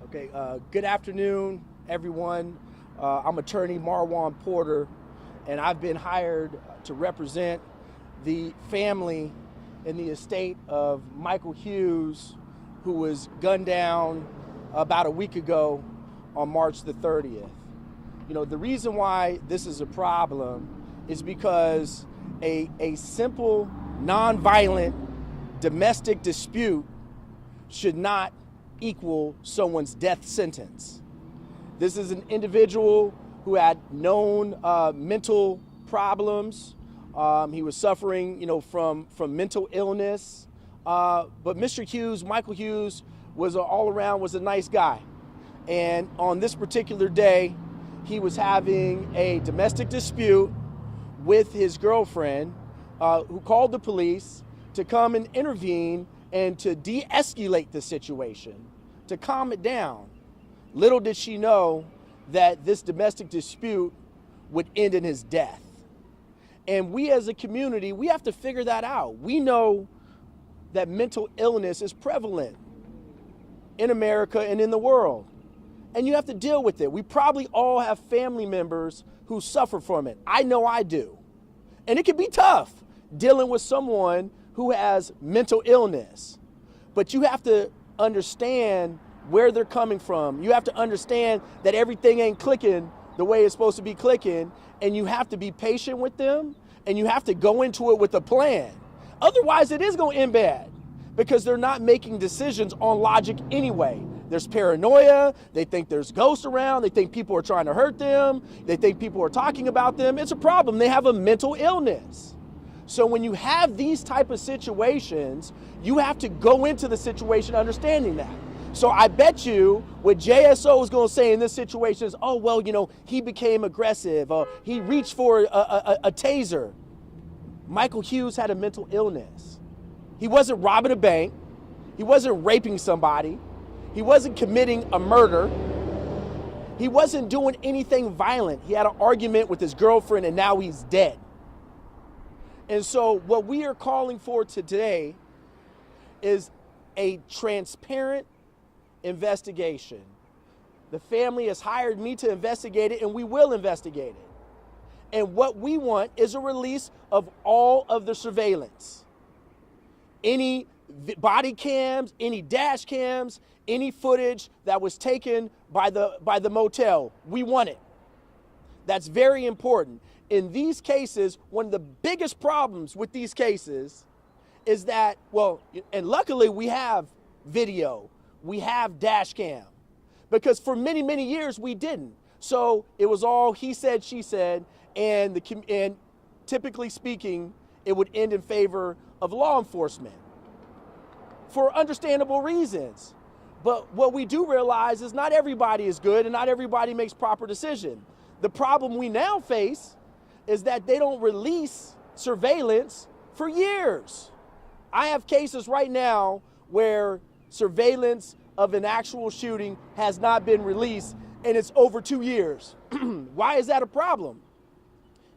Okay, good afternoon, everyone. I'm attorney Marwan Porter, and I've been hired to represent the family in the estate of Michael Hughes, who was gunned down about a week ago on March the 30th. You know, the reason why this is a problem is because a simple, nonviolent domestic dispute should not equal someone's death sentence. This is an individual who had known mental problems. He was suffering, from mental illness. But Mr. Hughes, Michael Hughes, was all around was a nice guy. And on this particular day, he was having a domestic dispute with his girlfriend, who called the police to come and intervene and to de-escalate the situation, to calm it down. Little did she know that this domestic dispute would end in his death. And we as a community, we have to figure that out. We know that mental illness is prevalent in America and in the world. And you have to deal with it. We probably all have family members who suffer from it. I know I do. And it can be tough dealing with someone who has mental illness. But you have to understand where they're coming from. You have to understand that everything ain't clicking the way it's supposed to be clicking, and you have to be patient with them, and you have to go into it with a plan. Otherwise, it is going to end bad because they're not making decisions on logic anyway. There's paranoia. They think there's ghosts around. They think people are trying to hurt them. They think people are talking about them. It's a problem. They have a mental illness. So when you have these type of situations, you have to go into the situation understanding that. So I bet you what JSO is going to say in this situation is, oh, well, he became aggressive. He reached for a taser. Michael Hughes had a mental illness. He wasn't robbing a bank. He wasn't raping somebody. He wasn't committing a murder. He wasn't doing anything violent. He had an argument with his girlfriend and now he's dead. And so what we are calling for today is a transparent investigation. The family has hired me to investigate it, and we will investigate it. And what we want is a release of all of the surveillance. Any body cams, any dash cams, any footage that was taken by the motel, we want it. That's very important. In these cases, one of the biggest problems with these cases is that, and luckily we have video, we have dash cam, because for many, many years we didn't. So it was all he said, she said, and typically speaking, it would end in favor of law enforcement for understandable reasons. But what we do realize is not everybody is good and not everybody makes proper decisions. The problem we now face is that they don't release surveillance for years. I have cases right now where surveillance of an actual shooting has not been released, and it's over 2 years. Why is that a problem?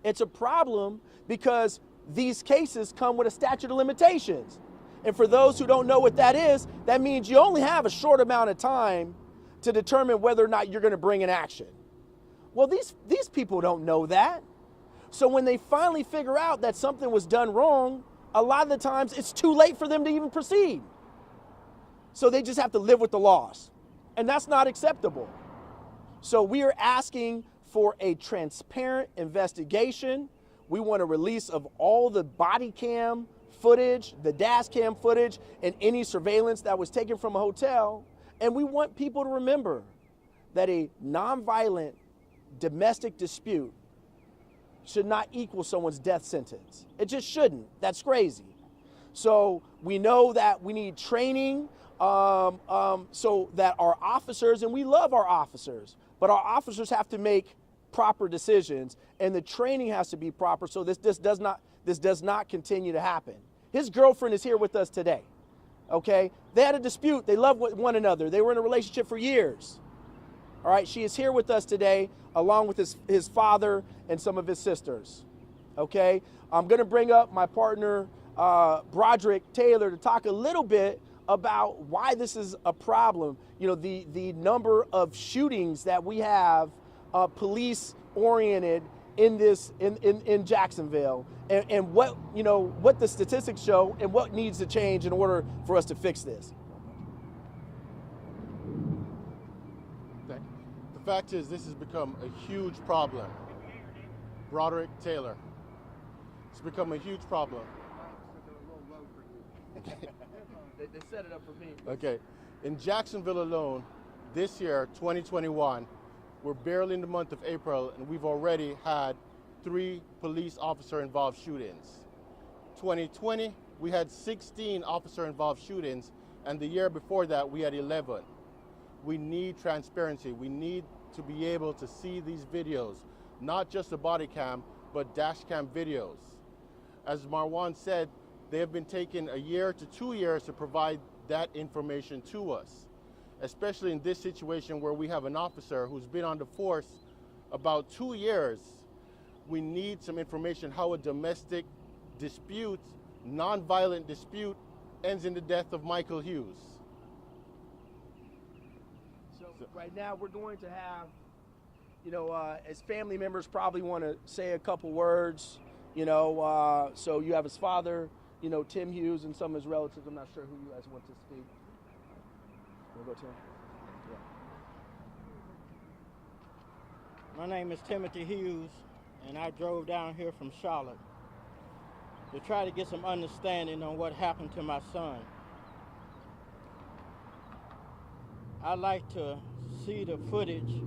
It's a problem because these cases come with a statute of limitations. And for those who don't know what that is, that means you only have a short amount of time to determine whether or not you're going to bring an action. Well, these people don't know that. So when they finally figure out that something was done wrong, a lot of the times it's too late for them to even proceed. So they just have to live with the loss. And that's not acceptable. So we are asking for a transparent investigation. We want a release of all the body cam footage, the dash cam footage, and any surveillance that was taken from a hotel. And we want people to remember that a nonviolent domestic dispute should not equal someone's death sentence. It just shouldn't. That's crazy. So we know that we need training so that our officers, and we love our officers, but our officers have to make proper decisions, and the training has to be proper so this does not continue to happen. His girlfriend is here with us today, okay? They had a dispute. They love one another. They were in a relationship for years. All right, she is here with us today along with his father and some of his sisters, okay? I'm gonna bring up my partner, Broderick Taylor to talk a little bit about why this is a problem. You know, the number of shootings that we have police oriented in Jacksonville, and what, you know, what the statistics show and what needs to change in order for us to fix this. Okay. The fact is, this has become a huge problem. Broderick Taylor. It's become a huge problem. They set it up for me. Okay. In Jacksonville alone, this year, 2021, we're barely in the month of April, and we've already had 3 police officer-involved shootings. 2020, we had 16 officer-involved shootings, and the year before that, we had 11. We need transparency. We need to be able to see these videos, not just the body cam, but dash cam videos. As Marwan said, they have been taking a year to 2 years to provide that information to us, especially in this situation where we have an officer who's been on the force about 2 years. We need some information how a domestic dispute, non-violent dispute, ends in the death of Michael Hughes. So right now we're going to have, you know, as family members probably want to say a couple words, you know, so you have his father, you know, Tim Hughes, and some of his relatives. I'm not sure who you guys want to speak. We'll go to him. Yeah. My name is Timothy Hughes, and I drove down here from Charlotte to try to get some understanding on what happened to my son. I'd like to see the footage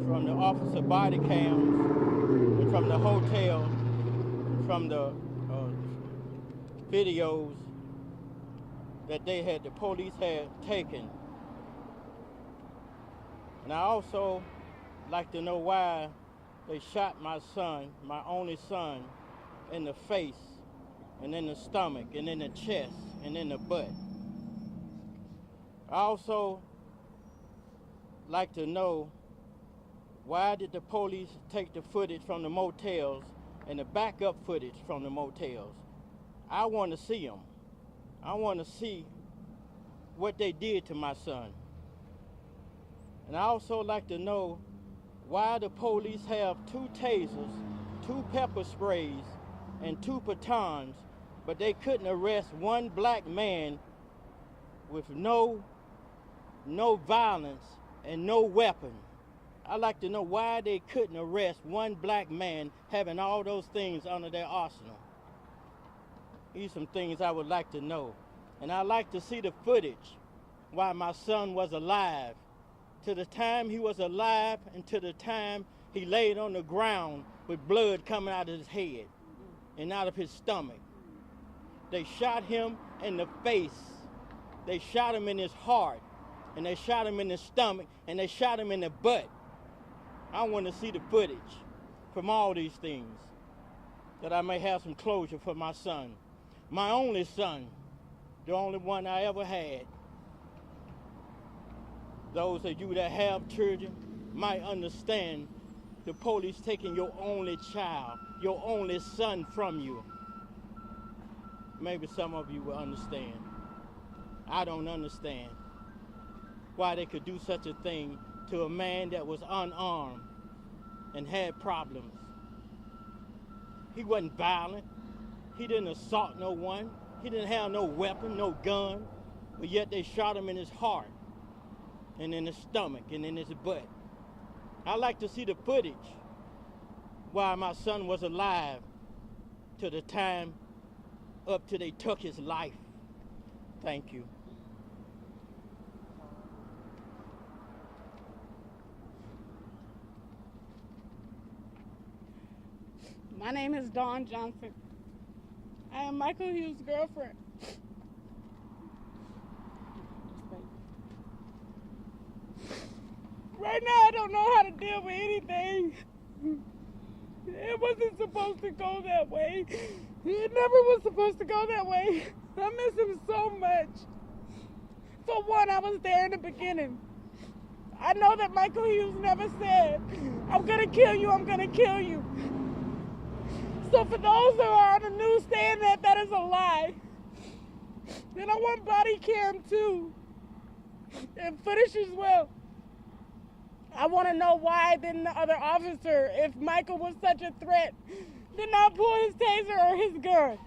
from the officer body cams, and from the hotel, and from the videos that the police had taken. And I also like to know why they shot my son, my only son, in the face, and in the stomach, and in the chest, and in the butt. I also like to know, why did the police take the footage from the motels and the backup footage from the motels? I want to see them. I want to see what they did to my son. And I also like to know why the police have 2 tasers, 2 pepper sprays, and 2 batons, but they couldn't arrest one black man with no violence and no weapon. I'd like to know why they couldn't arrest one black man having all those things under their arsenal. These are some things I would like to know. And I'd like to see the footage while my son was alive, to the time he was alive and to the time he laid on the ground with blood coming out of his head and out of his stomach. They shot him in the face. They shot him in his heart, and they shot him in the stomach, and they shot him in the butt. I want to see the footage from all these things, that I may have some closure for my son. My only son, the only one I ever had. Those of you that have children might understand the police taking your only child, your only son from you. Maybe some of you will understand. I don't understand why they could do such a thing to a man that was unarmed and had problems. He wasn't violent. He didn't assault no one. He didn't have no weapon, no gun, but yet they shot him in his heart and in his stomach and in his butt. I like to see the footage while my son was alive to the time up till they took his life. Thank you. My name is Dawn Johnson. I am Michael Hughes' girlfriend. Right now, I don't know how to deal with anything. It wasn't supposed to go that way. It never was supposed to go that way. I miss him so much. For one, I was there in the beginning. I know that Michael Hughes never said, I'm gonna kill you, I'm gonna kill you. So for those who are on the news saying that, that is a lie. And I want body cam too. And footage as well. I want to know why didn't the other officer, if Michael was such a threat, did not pull his taser or his gun?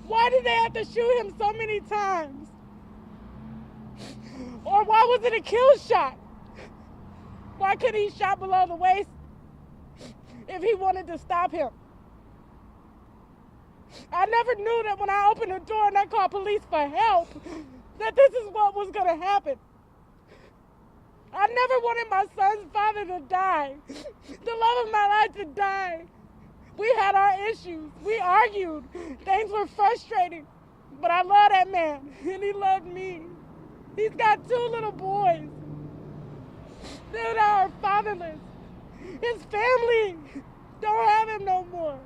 Why did they have to shoot him so many times? Or why was it a kill shot? Why couldn't he shot below the waist if he wanted to stop him? I never knew that when I opened the door and I called police for help, that this is what was gonna happen. I never wanted my son's father to die, the love of my life to die. We had our issues, we argued, things were frustrating, but I love that man, and he loved me. He's got 2 little boys that are fatherless. His family don't have him no more.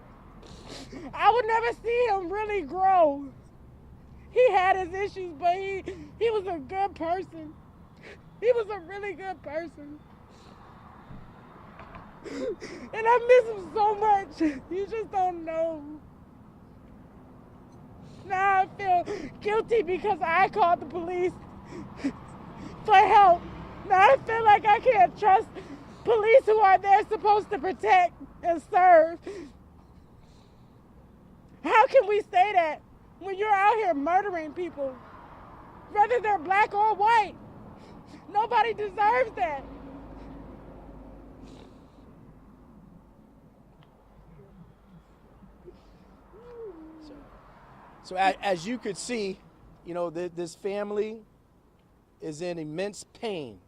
I would never see him really grow. He had his issues, but he was a good person. He was a really good person. And I miss him so much. You just don't know. Now I feel guilty because I called the police for help. Now I feel like I can't trust police who are there supposed to protect and serve. How can we say that when you're out here murdering people, whether they're black or white? Nobody deserves that. So as you could see, you know, this family is in immense pain.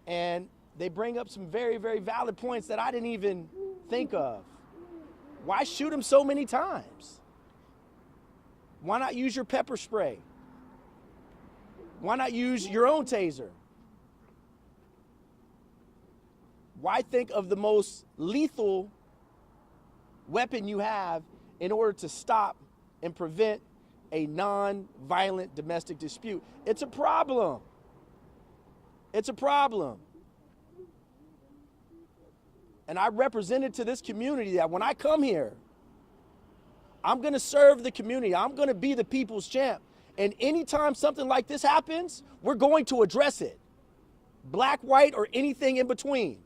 And they bring up some very, very valid points that I didn't even think of. Why shoot him so many times? Why not use your pepper spray? Why not use your own taser? Why think of the most lethal weapon you have in order to stop and prevent a non-violent domestic dispute? It's a problem. It's a problem. And I represented to this community that when I come here, I'm going to serve the community. I'm going to be the people's champ. And anytime something like this happens, we're going to address it. Black, white, or anything in between.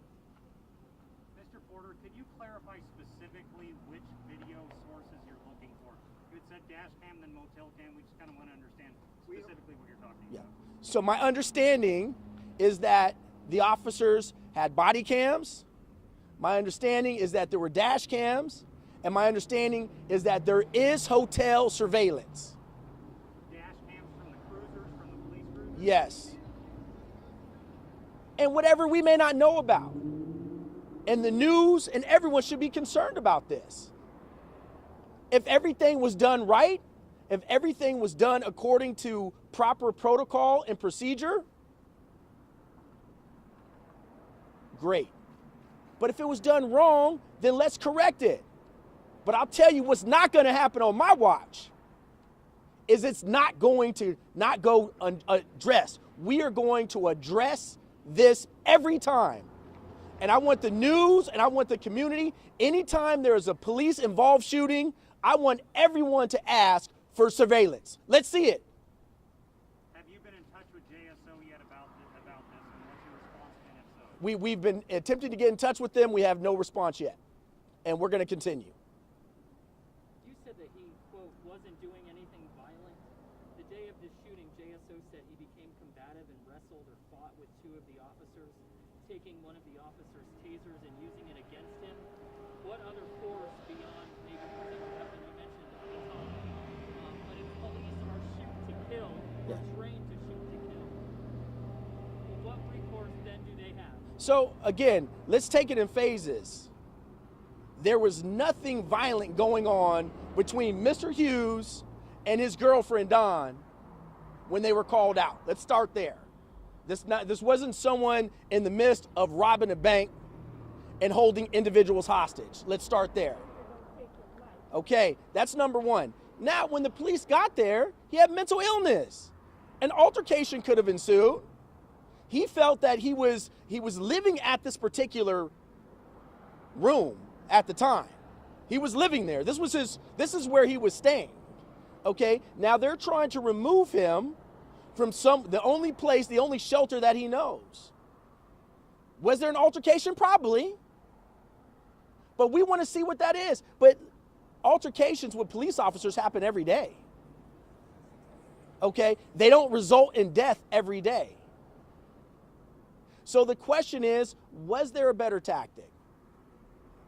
Mr. Porter, could you clarify specifically which video sources you're looking for? You had said dash cam, then motel cam. We just kind of want to understand specifically what you're talking about. So my understanding is that the officers had body cams. My understanding is that there were dash cams. And my understanding is that there is hotel surveillance. Yes. And whatever we may not know about. And the news and everyone should be concerned about this. If everything was done right, if everything was done according to proper protocol and procedure, great. But if it was done wrong, then let's correct it. But I'll tell you what's not going to happen on my watch is it's not going to not go unaddressed. We are going to address this every time. And I want the news and I want the community, anytime there's a police involved shooting, I want everyone to ask for surveillance. Let's see it. Have you been in touch with JSO yet about this, and what's your response been if so? We've been attempting to get in touch with them. We have no response yet. And we're going to continue. You said that he, quote, wasn't doing anything violent. The day of the shooting, JSO said he became combative and wrestled or fought with 2 of the officers, taking one of the officers' tasers and using it against him. What other force beyond maybe using a weapon you mentioned at the time? But if police are shoot to kill, or trained to shoot to kill, what recourse then do they have? So again, let's take it in phases. There was nothing violent going on between Mr. Hughes and his girlfriend, Dawn, when they were called out. Let's start there. This wasn't someone in the midst of robbing a bank and holding individuals hostage. Let's start there. Okay, that's number one. Now, when the police got there, he had mental illness. An altercation could have ensued. He felt that he was living at this particular room at the time. He was living there. This is where he was staying. Okay, now they're trying to remove him from the only shelter that he knows. Was there an altercation? Probably. But we want to see what that is. But altercations with police officers happen every day. Okay, they don't result in death every day. So the question is, was there a better tactic?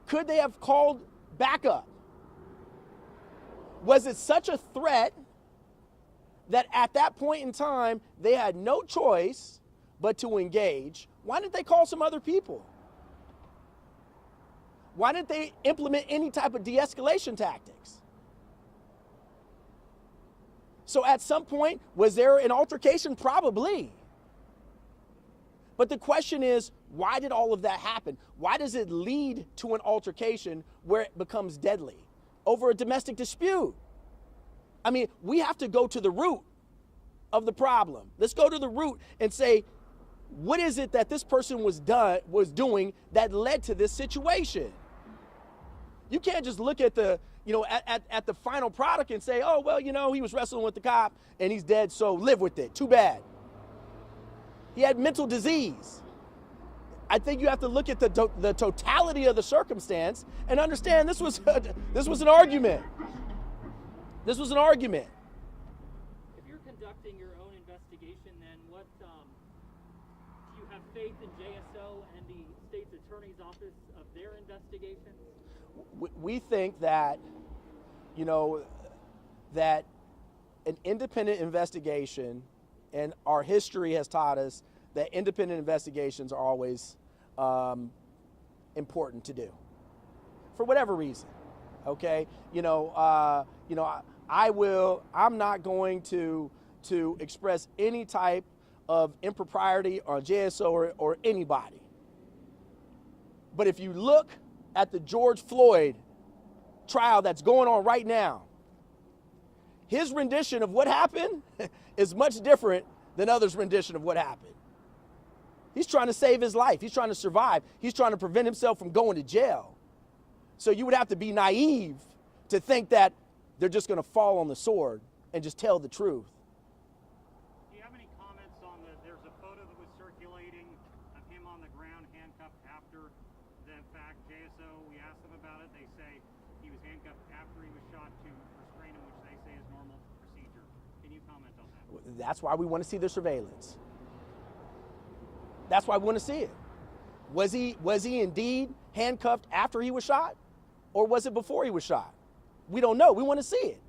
Could they have called backup? Was it such a threat that at that point in time, they had no choice but to engage? Why didn't they call some other people? Why didn't they implement any type of de-escalation tactics? So at some point, was there an altercation? Probably. But the question is, why did all of that happen? Why does it lead to an altercation where it becomes deadly over a domestic dispute? I mean, we have to go to the root of the problem. Let's go to the root and say, what is it that this person was doing that led to this situation? You can't just look at the, at the final product and say, oh, well, he was wrestling with the cop and he's dead, so live with it. Too bad. He had mental disease. I think you have to look at the totality of the circumstance and understand this was an argument. This was an argument. If you're conducting your own investigation, then what do you have faith in JSO and the state's attorney's office of their investigations? We think that, that an independent investigation, and our history has taught us that independent investigations are always important to do, for whatever reason. Okay, I'm not going to express any type of impropriety on JSO or anybody. But if you look at the George Floyd trial that's going on right now, his rendition of what happened is much different than others' rendition of what happened. He's trying to save his life. He's trying to survive. He's trying to prevent himself from going to jail. So you would have to be naive to think that they're just going to fall on the sword and just tell the truth. Do you have any comments on there's a photo that was circulating of him on the ground handcuffed after the fact? JSO, we asked them about it. They say he was handcuffed after he was shot to restrain him, which they say is normal procedure. Can you comment on that? That's why we want to see the surveillance. That's why we want to see it. Was he indeed handcuffed after he was shot? Or was it before he was shot? We don't know. We want to see it.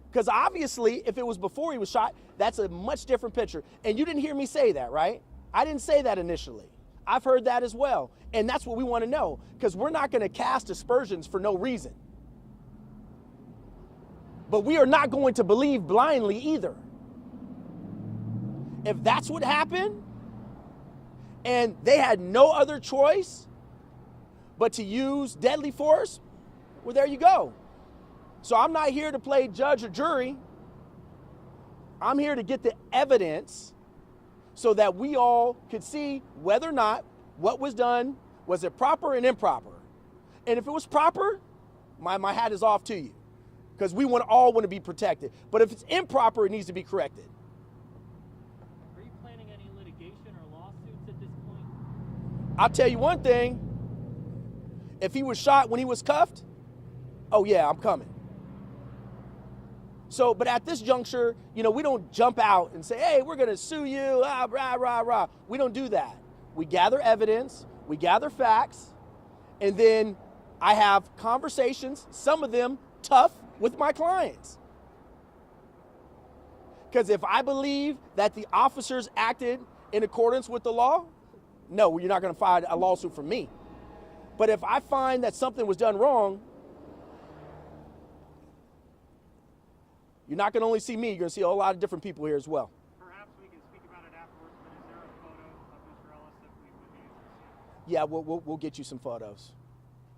Because obviously, if it was before he was shot, that's a much different picture. And you didn't hear me say that, right? I didn't say that initially. I've heard that as well. And that's what we want to know. Because we're not going to cast aspersions for no reason. But we are not going to believe blindly either. If that's what happened, and they had no other choice but to use deadly force, well, there you go. So I'm not here to play judge or jury. I'm here to get the evidence so that we all could see whether or not what was done, was it proper and improper. And if it was proper, my hat is off to you, because we all want to be protected. But if it's improper, it needs to be corrected. Are you planning any litigation or lawsuits at this point? I'll tell you one thing. If he was shot when he was cuffed, oh yeah, I'm coming. So, but at this juncture, we don't jump out and say, hey, we're going to sue you, rah, rah, rah. We don't do that. We gather evidence, we gather facts, and then I have conversations, some of them tough, with my clients. Because if I believe that the officers acted in accordance with the law, no, you're not going to file a lawsuit from me. But if I find that something was done wrong, you're not going to only see me, you're going to see a whole lot of different people here as well. Perhaps we can speak about it afterwards, but is there a photo of Mr. Ellis that we would be able to see? Yeah, we'll get you some photos.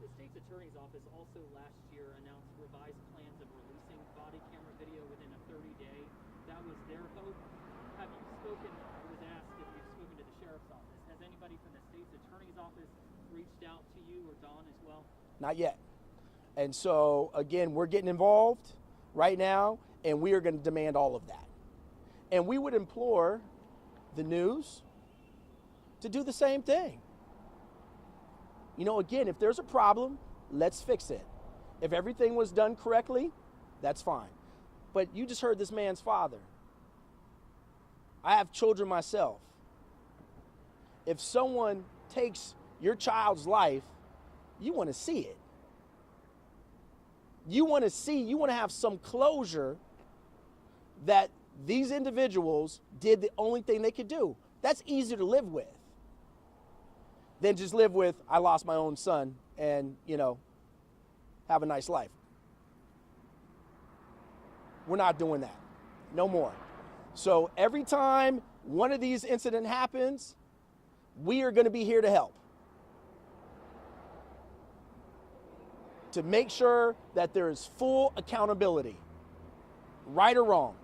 The state's attorney's office also last year announced revised plans of releasing body camera video within a 30-day. That was their hope. Have you spoken, I was asked if you've spoken to the sheriff's office. Has anybody from the state's attorney's office reached out to you or Dawn as well? Not yet. And so, again, we're getting involved right now, and we are going to demand all of that. And we would implore the news to do the same thing. You know, again, if there's a problem, let's fix it. If everything was done correctly, that's fine. But you just heard this man's father. I have children myself. If someone takes your child's life, you want to see it. You want to have some closure that these individuals did the only thing they could do. That's easier to live with than just live with, I lost my own son and, you know, have a nice life. We're not doing that. No more. So every time one of these incidents happens, we are going to be here to help. To make sure that there is full accountability, right or wrong.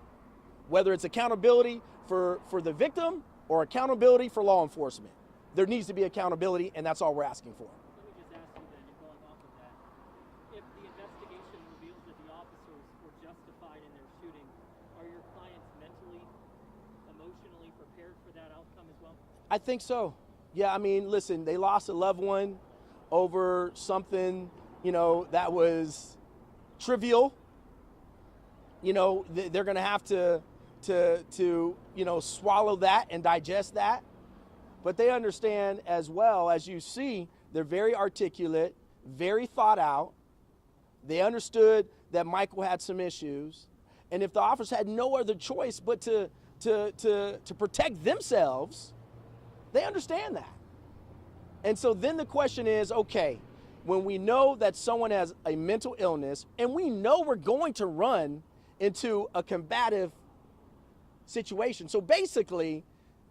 Whether it's accountability for the victim or accountability for law enforcement. There needs to be accountability, and that's all we're asking for. Let me just ask you then, and going off of that, if the investigation reveals that the officers were justified in their shooting, are your clients mentally, emotionally prepared for that outcome as well? I think so. Yeah, I mean, listen, they lost a loved one over something, you know, that was trivial. You know, they're going to have to you know, swallow that and digest that. But they understand as well, as you see, they're very articulate, very thought out. They understood that Michael had some issues. And if the officers had no other choice but to protect themselves, they understand that. And so then the question is, okay, when we know that someone has a mental illness and we know we're going to run into a combative situation. So basically,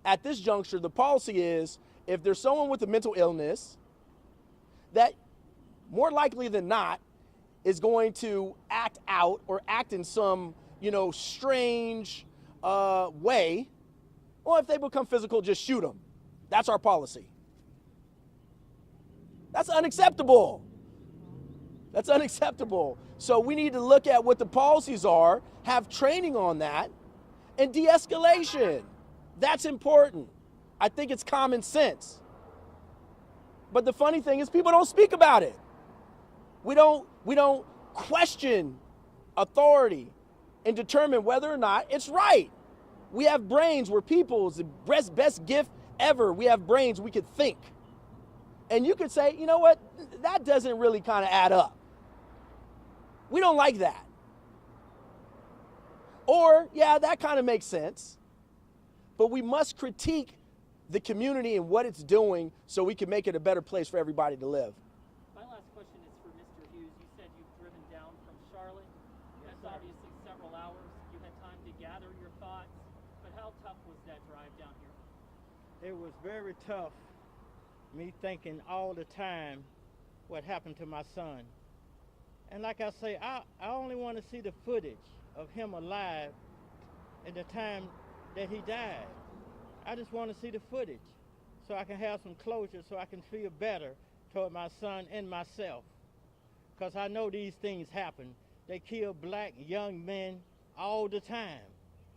at this juncture, the policy is if there's someone with a mental illness that more likely than not is going to act out or act in some, you know, strange way, or if they become physical, just shoot them. That's our policy. That's unacceptable. That's unacceptable. So we need to look at what the policies are, have training on that, and de-escalation. That's important. I think it's common sense. But the funny thing is people don't speak about it. We don't question authority and determine whether or not it's right. We have brains. We're people. It's the best gift ever. We have brains. We could think. And you could say, you know what? That doesn't really kind of add up. We don't like that. Or, yeah, that kind of makes sense. But we must critique the community and what it's doing so we can make it a better place for everybody to live. My last question is for Mr. Hughes. You said you've driven down from Charlotte. That's obviously several hours. You had time to gather your thoughts. But how tough was that drive down here? It was very tough, me thinking all the time what happened to my son. And like I say, I only want to see the footage of him alive at the time that he died. I just want to see the footage so I can have some closure, so I can feel better toward my son and myself. Because I know these things happen. They kill black young men all the time.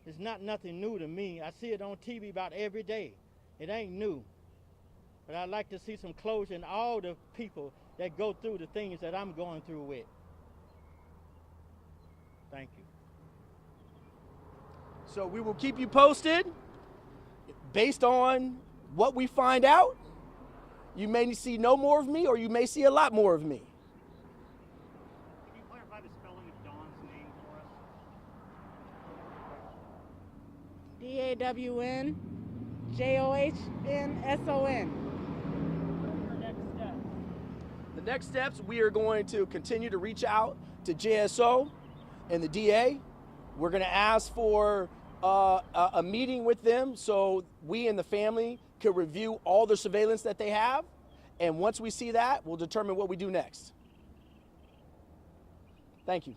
It's not nothing new to me. I see it on TV about every day. It ain't new. But I'd like to see some closure in all the people that go through the things that I'm going through with. Thank you. So we will keep you posted based on what we find out. You may see no more of me, or you may see a lot more of me. Can you clarify the spelling of Dawn's name for us? DAWNJOHNSON. What are the next steps? The next steps, we are going to continue to reach out to JSO and the DA. We're going to ask for a meeting with them so we and the family can review all the surveillance that they have. And once we see that, we'll determine what we do next. Thank you.